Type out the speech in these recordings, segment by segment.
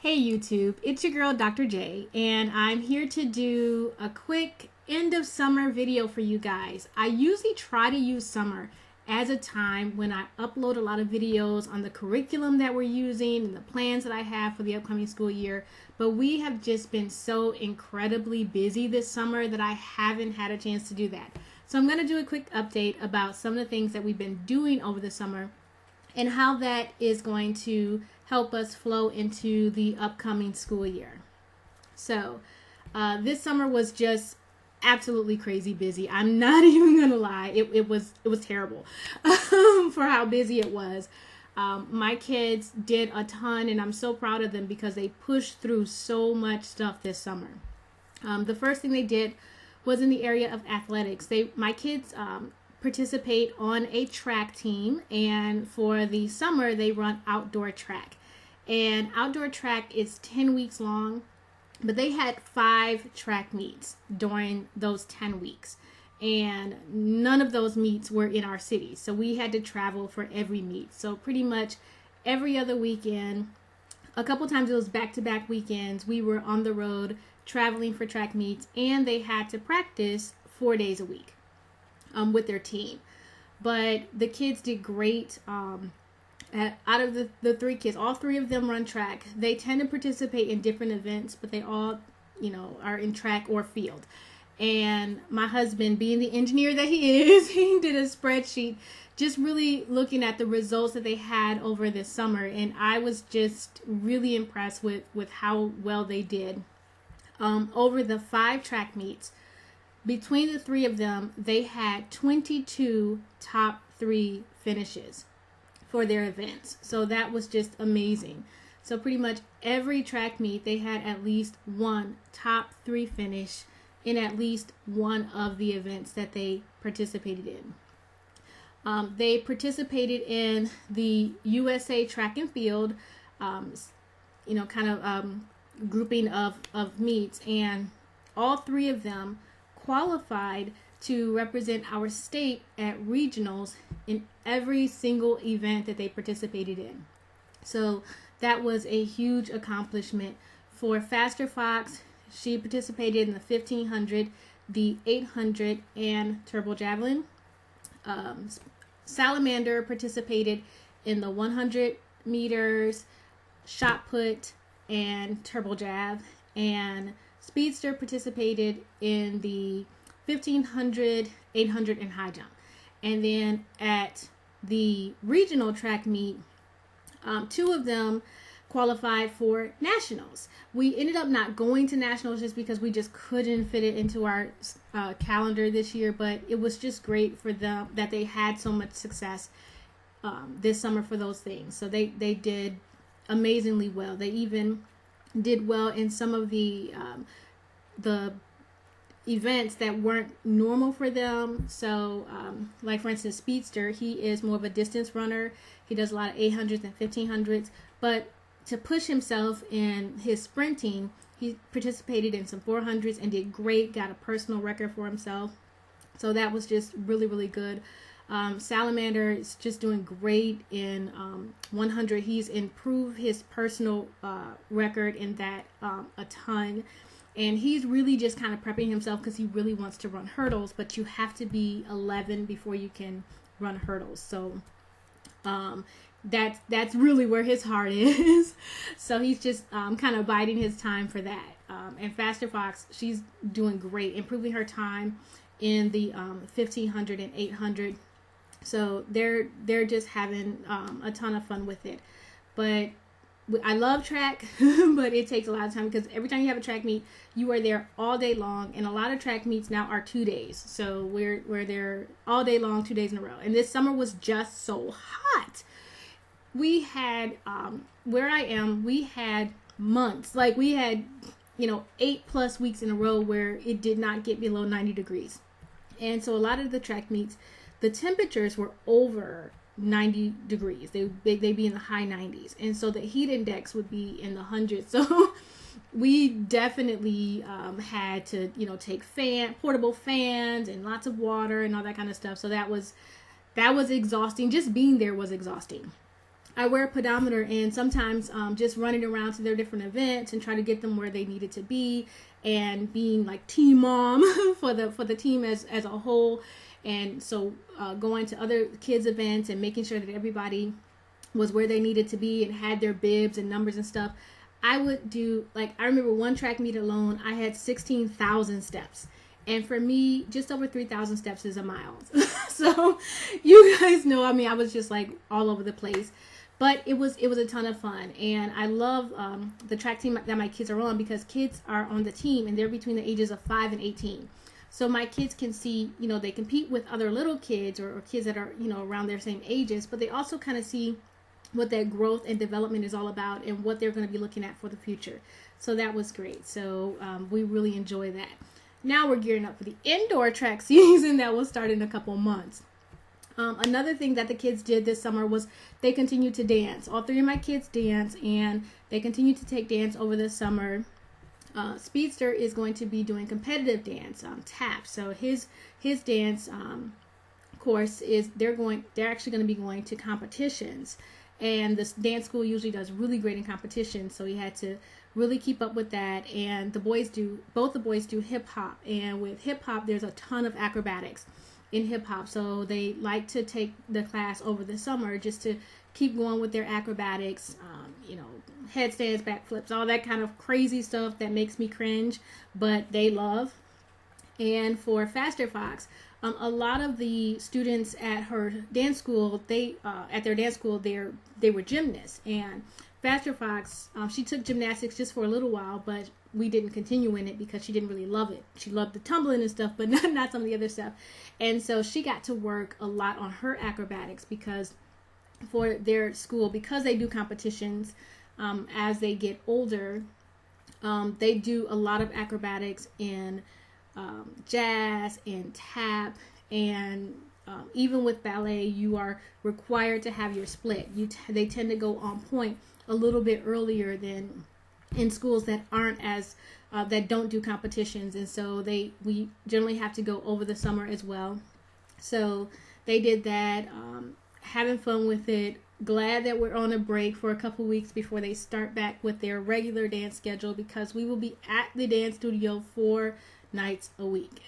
Hey YouTube, it's your girl Dr. J, and I'm here to do a quick end of summer video for you guys. I usually try to use summer as a time when I upload a lot of videos on the curriculum that we're using and the plans that I have for the upcoming school year, but we have just been so incredibly busy this summer that I haven't had a chance to do that. So I'm going to do a quick update about some of the things that we've been doing over the summer and how that is going to help us flow into the upcoming school year. So this summer was just absolutely crazy busy. I'm not even gonna lie, it was terrible for how busy it was. My kids did a ton, and I'm so proud of them because they pushed through so much stuff this summer. The first thing they did was in the area of athletics. My kids participate on a track team, and for the summer they run outdoor track. And outdoor track is 10 weeks long, but they had 5 track meets during those 10 weeks. And none of those meets were in our city. So we had to travel for every meet. So pretty much every other weekend, a couple times it was back-to-back weekends, we were on the road traveling for track meets, and they had to practice 4 days a week with their team. But the kids did great. Out of the 3 kids, all 3 of them run track. They tend to participate in different events, but they all, are in track or field. And my husband, being the engineer that he is, he did a spreadsheet just really looking at the results that they had over this summer. And I was just really impressed with how well they did. Over the 5 track meets, between the 3 of them, they had 22 top 3 finishes for their events. So that was just amazing. So pretty much every track meet, they had at least one top 3 finish in at least one of the events that they participated in. They participated in the USA track and field, grouping of meets, and all 3 of them qualified to represent our state at regionals in every single event that they participated in. So that was a huge accomplishment. For Faster Fox, she participated in the 1500, the 800, and Turbo Javelin. Salamander participated in the 100 meters, shot put, and Turbo Jav. And Speedster participated in the 1500, 800, and high jump. And then at the regional track meet, 2 of them qualified for nationals. We ended up not going to nationals just because we just couldn't fit it into our calendar this year, but it was just great for them that they had so much success this summer for those things. So they did amazingly well. They even did well in some of the events that weren't normal for them. So like for instance, Speedster, he is more of a distance runner. He does a lot of 800s and 1500s, but to push himself in his sprinting, he participated in some 400s and did great, got a personal record for himself. So that was just really, really good. Salamander is just doing great in 100. He's improved his personal record in that a ton. And he's really just kind of prepping himself because he really wants to run hurdles, but you have to be 11 before you can run hurdles. So that's really where his heart is. So he's just kind of biding his time for that. And Faster Fox, she's doing great, improving her time in the 1500 and 800. So they're just having a ton of fun with it. But I love track, but it takes a lot of time because every time you have a track meet, you are there all day long, and a lot of track meets now are 2 days. So we're there all day long, 2 days in a row. And this summer was just so hot. We had where I am, we had months, like we had 8+ weeks in a row where it did not get below 90 degrees. And so a lot of the track meets, the temperatures were over 90 degrees. They'd be in the high 90s, and so the heat index would be in the hundreds. So we definitely had to take portable fans and lots of water and all that kind of stuff. So that was exhausting. Just being there was exhausting. I wear a pedometer, and sometimes just running around to their different events and try to get them where they needed to be, and being like team mom for the team as a whole. And so going to other kids events and making sure that everybody was where they needed to be and had their bibs and numbers and stuff. I would do, like, I remember one track meet alone, I had 16,000 steps. And for me, just over 3,000 steps is a mile. So you guys know, I mean, I was just like all over the place. But it was a ton of fun. And I love the track team that my kids are on, because kids are on the team and they're between the ages of 5 and 18. So my kids can see, you know, they compete with other little kids or kids that are, you know, around their same ages, but they also kind of see what that growth and development is all about and what they're going to be looking at for the future. So that was great. So we really enjoy that. Now we're gearing up for the indoor track season that will start in a couple months. Another thing that the kids did this summer was they continued to dance. All three of my kids dance, and they continue to take dance over the summer. Speedster is going to be doing competitive dance, tap. So his dance course is they're actually going to be going to competitions, and this dance school usually does really great in competitions. So he had to really keep up with that. And both the boys do hip hop, and with hip hop there's a ton of acrobatics in hip hop. So they like to take the class over the summer just to keep going with their acrobatics, you know, headstands, backflips, all that kind of crazy stuff that makes me cringe, but they love. And for Faster Fox, a lot of the students at her dance school, they were gymnasts. And Faster Fox, she took gymnastics just for a little while, but we didn't continue in it because she didn't really love it. She loved the tumbling and stuff, but not some of the other stuff. And so she got to work a lot on her acrobatics, because for their school, because they do competitions as they get older, they do a lot of acrobatics in jazz and tap, and even with ballet, you are required to have your split. They tend to go on point a little bit earlier than in schools that aren't as that don't do competitions, and so we generally have to go over the summer as well. So they did that, having fun with it. Glad that we're on a break for a couple weeks before they start back with their regular dance schedule, because we will be at the dance studio 4 nights a week.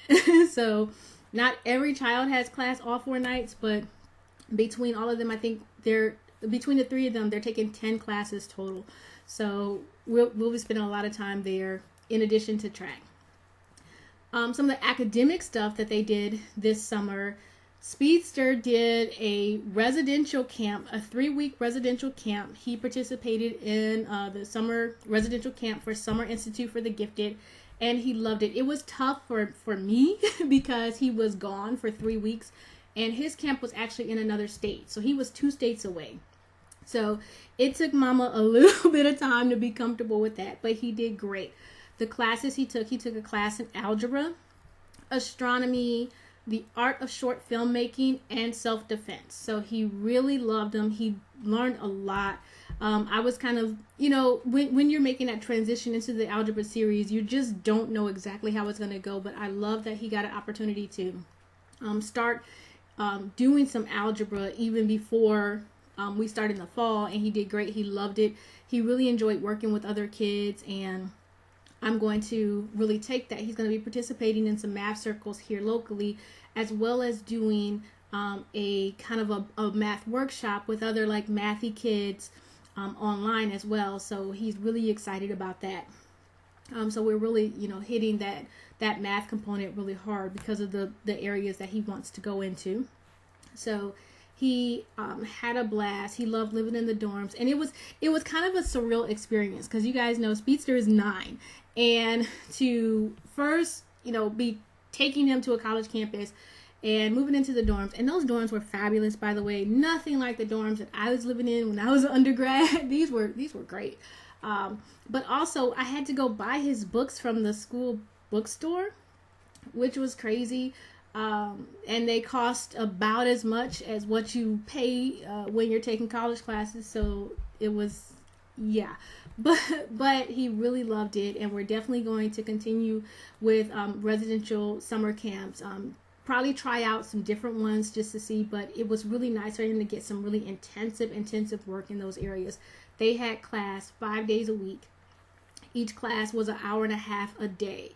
So not every child has class all 4 nights, but between all of them, I think between the 3 of them, they're taking 10 classes total. So we'll be spending a lot of time there in addition to track. Some of the academic stuff that they did this summer, Speedster did a residential camp, a 3-week residential camp. He participated in the summer residential camp for Summer Institute for the Gifted, and he loved it. It was tough for me because he was gone for 3 weeks, and his camp was actually in another state. So he was 2 states away. So it took Mama a little bit of time to be comfortable with that, but he did great. The classes he took a class in algebra, astronomy, the art of short filmmaking, and self-defense. So he really loved them. He learned a lot. I was kind of, you know, when you're making that transition into the algebra series, you just don't know exactly how it's going to go. But I love that he got an opportunity to start doing some algebra even before we start in the fall, and he did great. He loved it. He really enjoyed working with other kids, and I'm going to really take that. He's going to be participating in some math circles here locally, as well as doing a kind of a math workshop with other like mathy kids online as well. So he's really excited about that. So we're really, you know, hitting that math component really hard because of the areas that he wants to go into. So he had a blast. He loved living in the dorms, and it was kind of a surreal experience because you guys know Speedster is 9, and to first, you know, be taking him to a college campus and moving into the dorms, and those dorms were fabulous, by the way. Nothing like the dorms that I was living in when I was an undergrad. These were great. But also I had to go buy his books from the school bookstore, which was crazy. And they cost about as much as what you pay when you're taking college classes. So it was, yeah. But he really loved it, and we're definitely going to continue with residential summer camps. probably try out some different ones just to see, but it was really nice for him to get some really intensive work in those areas. They had class 5 days a week. Each class was an hour and a half a day.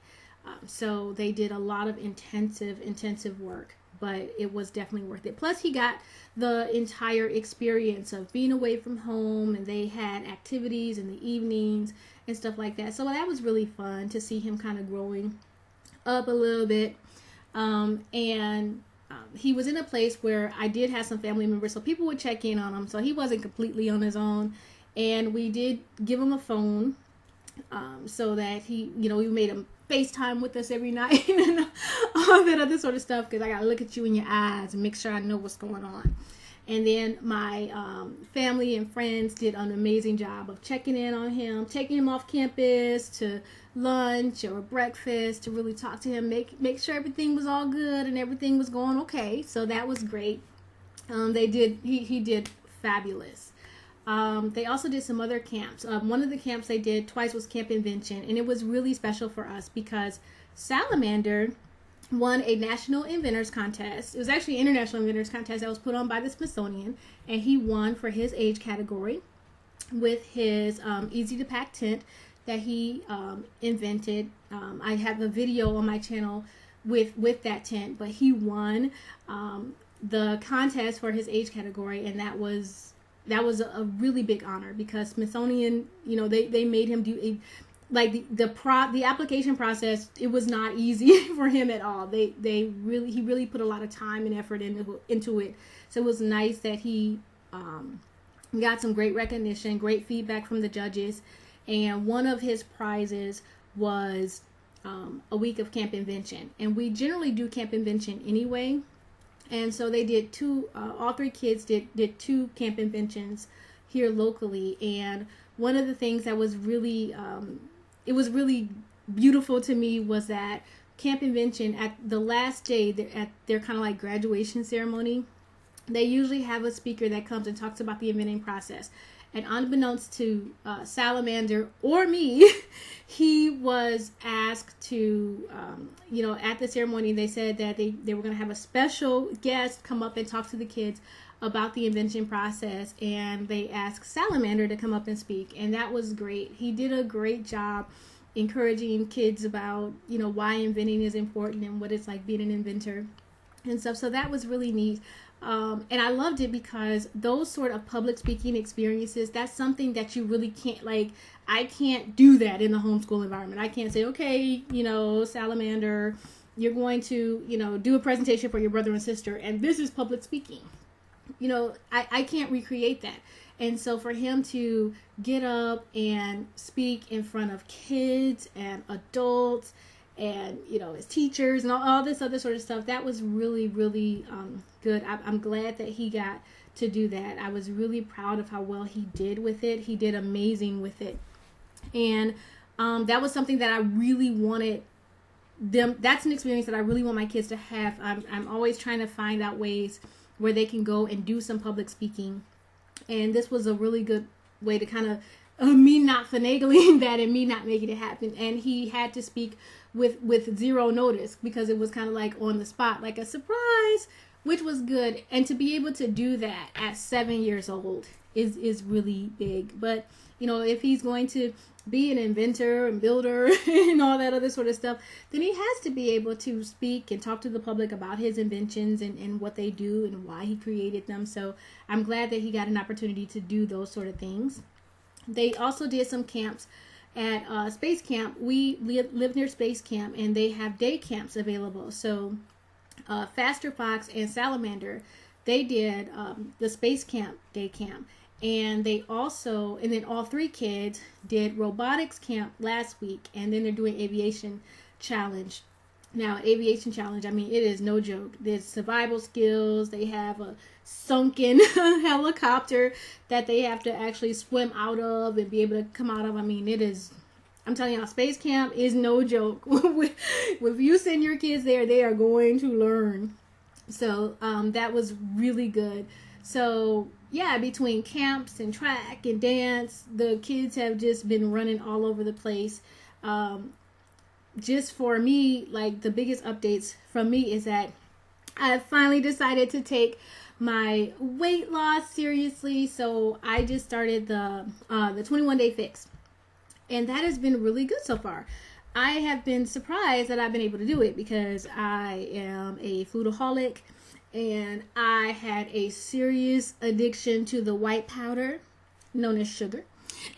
So they did a lot of intensive work, but it was definitely worth it. Plus he got the entire experience of being away from home, and they had activities in the evenings and stuff like that. So that was really fun to see him kind of growing up a little bit. He was in a place where I did have some family members, so people would check in on him. So he wasn't completely on his own, and we did give him a phone, so that he, we made him FaceTime with us every night and all that other sort of stuff, because I gotta look at you in your eyes and make sure I know what's going on. And then my family and friends did an amazing job of checking in on him, taking him off campus to lunch or breakfast to really talk to him, make sure everything was all good and everything was going okay. So that was great. He did fabulous. They also did some other camps. One of the camps they did twice was Camp Invention, and it was really special for us because Salamander won a national inventors contest. It was actually an international inventors contest that was put on by the Smithsonian, and he won for his age category with his easy to pack tent that he invented. I have a video on my channel with that tent, but he won the contest for his age category, and that was a really big honor because Smithsonian, they made him do the application process. It was not easy for him at all. He really put a lot of time and effort into it. So it was nice that he got some great recognition, great feedback from the judges. And one of his prizes was a week of Camp Invention. And we generally do Camp Invention anyway. And so they did all three kids did 2 Camp Inventions here locally. And one of the things that was really, it was really beautiful to me was that Camp Invention, at the last day, at their kind of like graduation ceremony, they usually have a speaker that comes and talks about the inventing process. And unbeknownst to Salamander or me, he was asked to, at the ceremony, they said that they were going to have a special guest come up and talk to the kids about the invention process. And they asked Salamander to come up and speak. And that was great. He did a great job encouraging kids about, why inventing is important and what it's like being an inventor and stuff. So that was really neat. And I loved it because those sort of public speaking experiences, that's something that you really can't, I can't do that in the homeschool environment. I can't say, okay, Salamander, you're going to, do a presentation for your brother and sister, and this is public speaking. I can't recreate that. And so for him to get up and speak in front of kids and adults and his teachers and all this other sort of stuff, that was really good. I'm glad that he got to do that. I was really proud of how well he did with it. He did amazing with it. And that was something that I really wanted them. That's an experience that I really want my kids to have. I'm always trying to find out ways where they can go and do some public speaking, and this was a really good way to kind of me not finagling that and me not making it happen. And he had to speak with zero notice because it was kind of like on the spot, like a surprise, which was good. And to be able to do that at 7 years old is really big. But if he's going to be an inventor and builder and all that other sort of stuff, then he has to be able to speak and talk to the public about his inventions and what they do and why he created them. So I'm glad that he got an opportunity to do those sort of things. They also did some camps at Space Camp. We live near Space Camp, and they have day camps available. So Faster Fox and Salamander, they did the Space Camp day camp. And then all 3 kids did robotics camp last week, and then they're doing aviation challenge. Now, aviation challenge, it is no joke. There's survival skills. They have a sunken helicopter that they have to actually swim out of and be able to come out of. It is, I'm telling y'all, Space Camp is no joke. If you send your kids there, they are going to learn. So that was really good. So yeah, between camps and track and dance, the kids have just been running all over the place. Just for me, the biggest updates from me is that I finally decided to take my weight loss seriously, so I just started the 21-day fix, and that has been really good so far. I have been surprised that I've been able to do it because I am a foodaholic, and I had a serious addiction to the white powder known as sugar.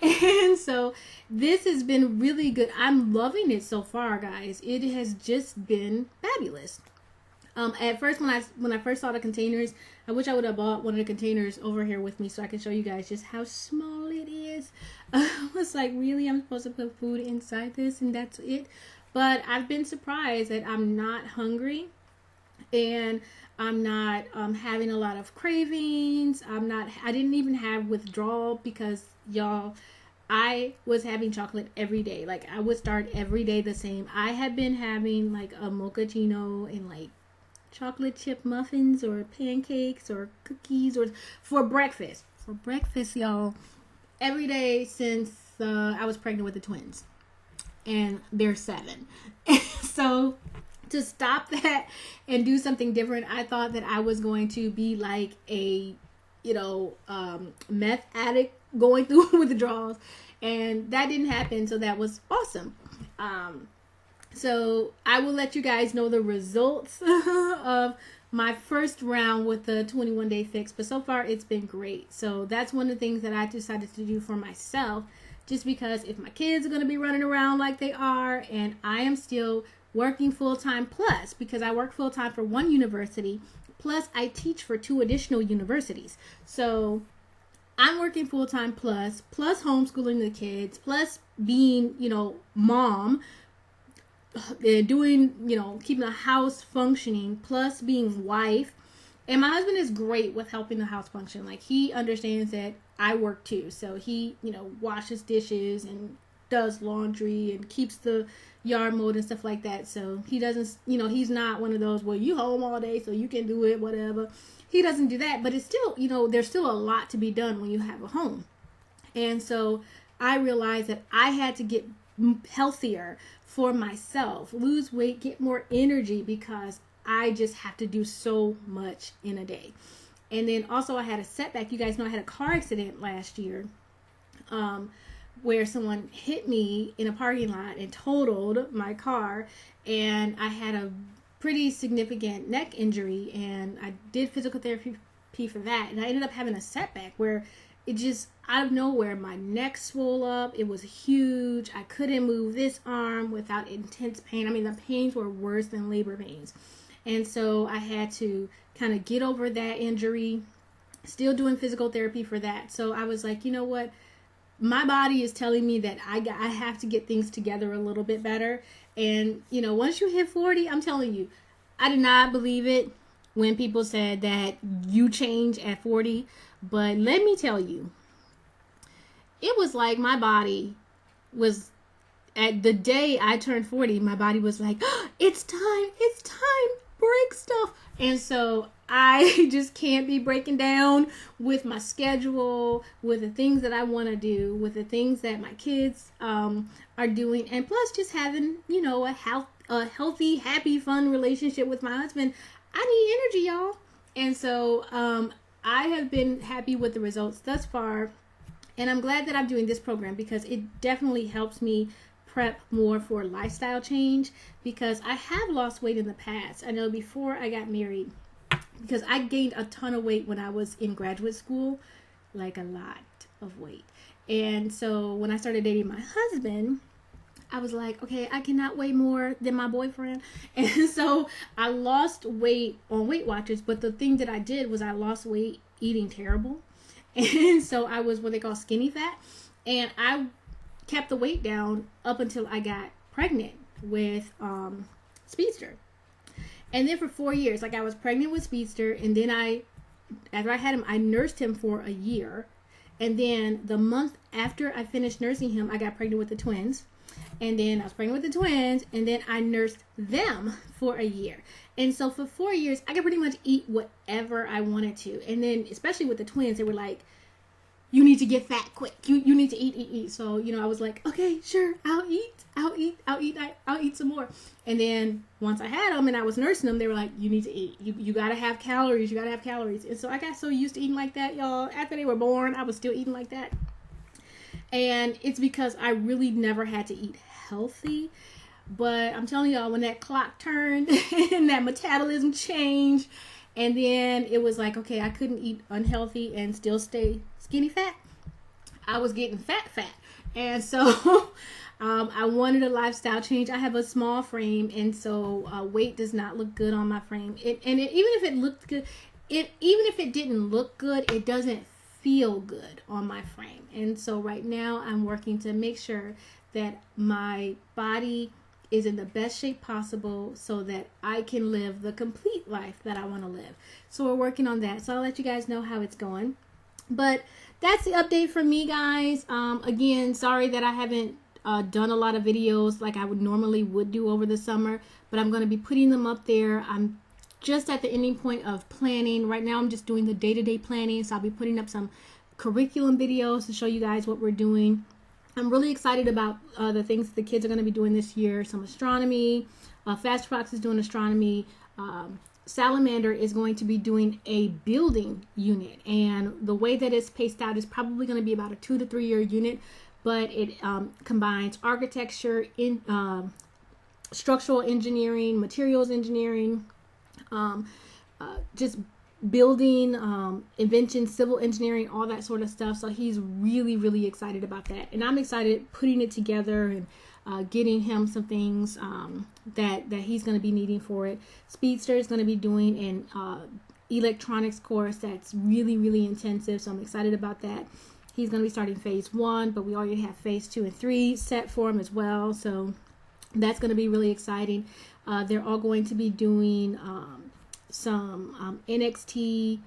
And so this has been really good. I'm loving it so far, guys. It has just been fabulous. At first, when I first saw the containers, I wish I would have bought one of the containers over here with me so I can show you guys just how small it is. I was like, really? I'm supposed to put food inside this and that's it? But I've been surprised that I'm not hungry, and I'm not having a lot of cravings. I didn't even have withdrawal because, y'all, I was having chocolate every day. Like, I would start every day the same. I had been having like a mochaccino and like chocolate chip muffins or pancakes or cookies or for breakfast. For breakfast, y'all, every day since I was pregnant with the twins. And they're 7. So to stop that and do something different, I thought that I was going to be like a, meth addict going through withdrawals. And that didn't happen. So that was awesome. So I will let you guys know the results of my first round with the 21-day fix. But so far, it's been great. So that's one of the things that I decided to do for myself. Just because if my kids are going to be running around like they are, and I am still working full-time plus, because I work full-time for one university, plus I teach for 2 additional universities. So I'm working full-time plus homeschooling the kids, plus being, mom, doing, keeping the house functioning, plus being wife. And my husband is great with helping the house function. Like, he understands that I work too. So he, washes dishes and does laundry and keeps the yard mowed and stuff like that. So he doesn't, he's not one of those, well, you home all day so you can do it, whatever. He doesn't do that. But it's still, there's still a lot to be done when you have a home. And so I realized that I had to get healthier for myself, lose weight, get more energy, because I just have to do so much in a day. And then also I had a setback. You guys know I had a car accident last year where someone hit me in a parking lot and totaled my car, and I had a pretty significant neck injury, and I did physical therapy for that, and I ended up having a setback where it just out of nowhere my neck swelled up. It was huge. I couldn't move this arm without intense pain. I mean, the pains were worse than labor pains. And so I had to kind of get over that injury, still doing physical therapy for that. So I was like, you know what? My body is telling me that I have to get things together a little bit better. And, once you hit 40, I'm telling you, I did not believe it when people said that you change at 40. But let me tell you, it was like my body was, at the day I turned 40, my body was like, oh, it's time, break stuff. And so I just can't be breaking down with my schedule, with the things that I want to do, with the things that my kids are doing, and plus just having, a healthy, happy, fun relationship with my husband. I need energy, y'all. And so I have been happy with the results thus far, and I'm glad that I'm doing this program because it definitely helps me prep more for lifestyle change, because I have lost weight in the past. I know before I got married, because I gained a ton of weight when I was in graduate school, like a lot of weight. And so when I started dating my husband, I was like, okay, I cannot weigh more than my boyfriend. And so I lost weight on Weight Watchers, but the thing that I did was I lost weight eating terrible. And so I was what they call skinny fat. And I kept the weight down up until I got pregnant with Speedster. And then for 4 years, like I was pregnant with Speedster, and then after I had him, I nursed him for a year. And then the month after I finished nursing him, I got pregnant with the twins. And then I was pregnant with the twins, and then I nursed them for a year. And so for 4 years, I could pretty much eat whatever I wanted to. And then, especially with the twins, they were like, you need to get fat quick. You need to eat. So, you know, I was like, okay, sure, I'll eat some more. And then once I had them and I was nursing them, they were like, you need to eat. You got to have calories. You got to have calories. And so I got so used to eating like that, y'all. After they were born, I was still eating like that. And it's because I really never had to eat healthy. But I'm telling y'all, when that clock turned and that metabolism changed, and then it was like, okay, I couldn't eat unhealthy and still stay skinny fat. I was getting fat. And so I wanted a lifestyle change. I have a small frame, and so weight does not look good on my frame. Even if it looked good, even if it didn't look good, it doesn't feel good on my frame. And so right now I'm working to make sure that my body is in the best shape possible so that I can live the complete life that I want to live. So we're working on that. So I'll let you guys know how it's going. But that's the update from me, guys. Again, sorry that I haven't done a lot of videos like I would normally do over the summer, but I'm going to be putting them up there. I'm just at the ending point of planning. Right now I'm just doing the day-to-day planning, so I'll be putting up some curriculum videos to show you guys what we're doing. I'm really excited about the things the kids are going to be doing this year. Some astronomy. Fast Fox is doing astronomy. Salamander is going to be doing a building unit. And the way that it's paced out is probably going to be about a 2 to 3 year unit. But it combines architecture, structural engineering, materials engineering, just building, invention, civil engineering, all that sort of stuff. So he's really, really excited about that. And I'm excited putting it together and getting him some things that he's going to be needing for it. Speedster is going to be doing an electronics course that's really, really intensive. So I'm excited about that. He's going to be starting phase 1, but we already have phase 2 and 3 set for him as well. So that's going to be really exciting. They're all going to be doing some NXT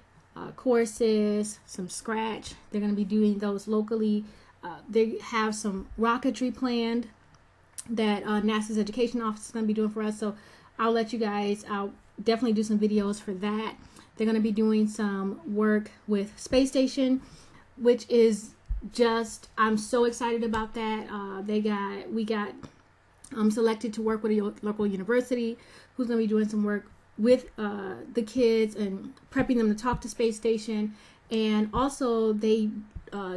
courses, some Scratch. They're going to be doing those locally. They have some rocketry planned that NASA's education office is going to be doing for us. So I'll definitely do some videos for that. They're going to be doing some work with Space Station, which is just, I'm so excited about that. We got selected to work with a local university who's going to be doing some work with the kids and prepping them to talk to Space Station. And also they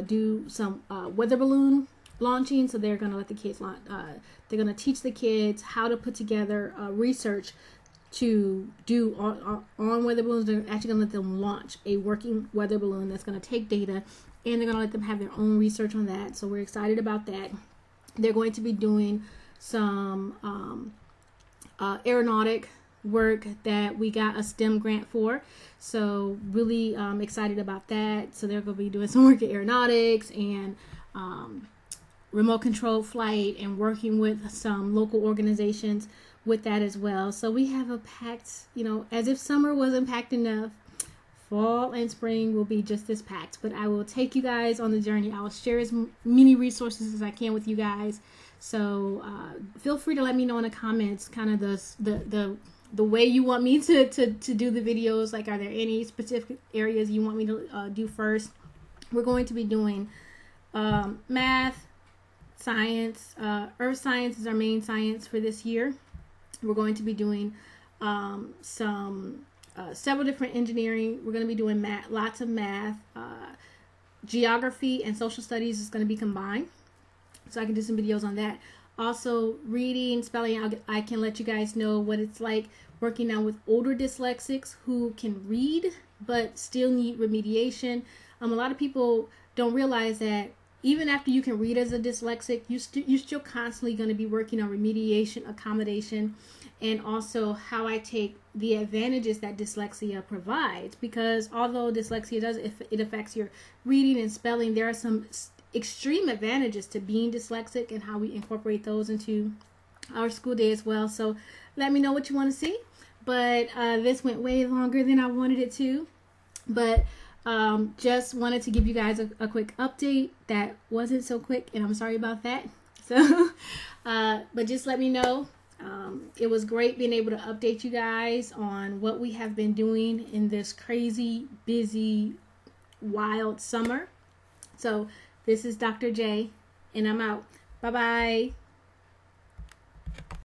do some weather balloon launching. So they're going to let the kids launch. They're going to teach the kids how to put together research to do on weather balloons. They're actually going to let them launch a working weather balloon that's going to take data, and they're going to let them have their own research on that. So we're excited about that. They're going to be doing some aeronautic work that we got a S.T.E.M grant for. So really excited about that. So they're going to be doing some work at aeronautics and remote control flight and working with some local organizations with that as well. So we have a packed, as if summer wasn't packed enough, fall and spring will be just as packed. But I will take you guys on the journey. I will share as many resources as I can with you guys. So feel free to let me know in the comments kind of the way you want me to do the videos. Like, are there any specific areas you want me to do first? We're going to be doing math, science, earth science is our main science for this year. We're going to be doing several different engineering. We're going to be doing math, lots of math. Geography and social studies is going to be combined. So I can do some videos on that. Also, reading, spelling, I can let you guys know what it's like working now with older dyslexics who can read but still need remediation. A lot of people don't realize that even after you can read as a dyslexic, you're still constantly going to be working on remediation, accommodation, and also how I take the advantages that dyslexia provides. Because although dyslexia it affects your reading and spelling, there are some extreme advantages to being dyslexic and how we incorporate those into our school day as well. So let me know what you want to see. But this went way longer than I wanted it to. But just wanted to give you guys a quick update that wasn't so quick, and I'm sorry about that. So but just let me know. It was great being able to update you guys on what we have been doing in this crazy, busy, wild summer. So this is Dr. J, and I'm out. Bye-bye.